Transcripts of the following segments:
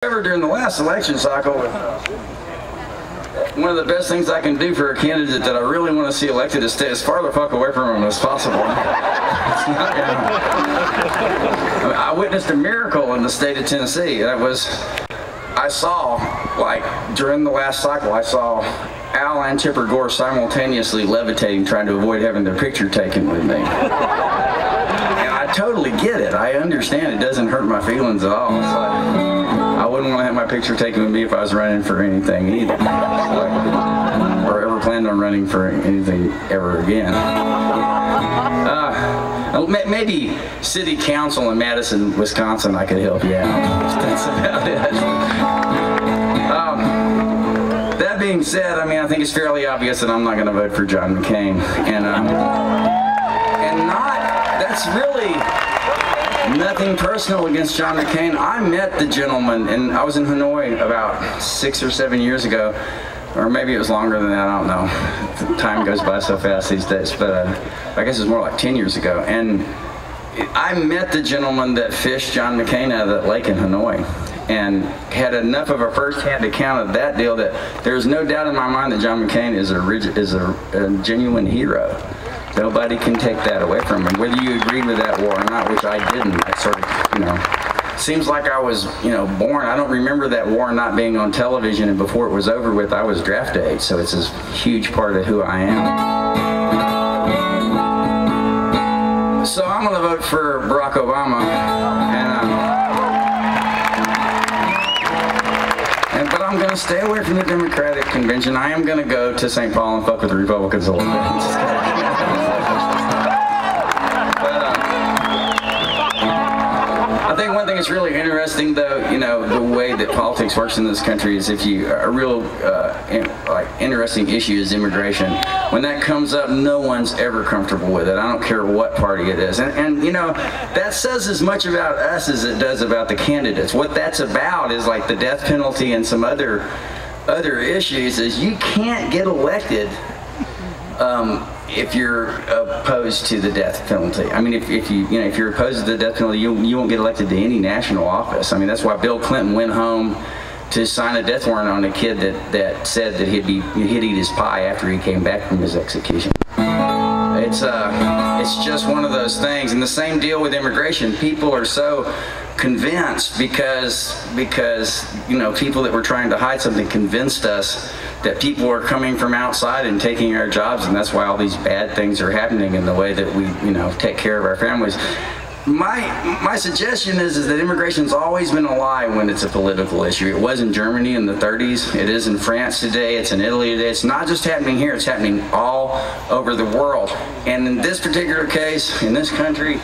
However, during the last election cycle, one of the best things I can do for a candidate that I really want to see elected is stay as far the fuck away from him as possible. I witnessed a miracle in the state of Tennessee. I saw, like, during the last cycle, I saw Al and Tipper Gore simultaneously levitating, trying to avoid having their picture taken with me. And I totally get it. I understand it doesn't hurt my feelings at all. It's like, I wouldn't want to have my picture taken with me if I was running for anything either, or ever planned on running for anything ever again. Maybe city council in Madison, Wisconsin, I could help you out. That's about it. That being said, I mean, I think it's fairly obvious that I'm not going to vote for John McCain, and that's really nothing personal against John McCain. I met the gentleman, and I was in Hanoi about 6 or 7 years ago, or maybe it was longer than that, I don't know. Time goes by so fast these days, but I guess it was more like 10 years ago. And I met the gentleman that fished John McCain out of that lake in Hanoi, and had enough of a first-hand account of that deal that there's no doubt in my mind that John McCain is a genuine hero. Nobody can take that away from him, whether you agreed with that war or not, which I didn't. I sort of, seems like I was, born. I don't remember that war not being on television, and before it was over with, I was draft age, so it's a huge part of who I am. So I'm going to vote for Barack Obama, but I'm going to stay away from the Democratic convention. I am going to go to St. Paul and fuck with the Republicans a little bit. I think one thing that's really interesting, though, the way that politics works in this country is a real interesting issue is immigration. When that comes up, no one's ever comfortable with it. I don't care what party it is. And that says as much about us as it does about the candidates. What that's about is like the death penalty and some other issues is you can't get elected if you're opposed to the death penalty. I mean, if you're opposed to the death penalty, you won't get elected to any national office. I mean, that's why Bill Clinton went home to sign a death warrant on a kid that said that he'd eat his pie after he came back from his execution. It's just one of those things. And the same deal with immigration. People are so convinced because people that were trying to hide something convinced us that people are coming from outside and taking our jobs, and that's why all these bad things are happening in the way that we take care of our families. My suggestion is that immigration's always been a lie when it's a political issue. It was in Germany in the 30s. It is in France today. It's in Italy today. It's not just happening here. It's happening all over the world. And in this particular case, in this country,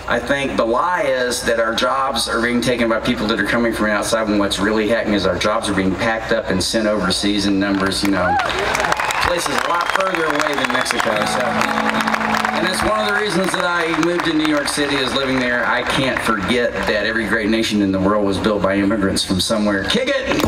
I think the lie is that our jobs are being taken by people that are coming from outside, when what's really happening is our jobs are being packed up and sent overseas in numbers, places a lot further away than Mexico. So, and that's one of the reasons that I moved to New York City, is living there. I can't forget that every great nation in the world was built by immigrants from somewhere. Kick it!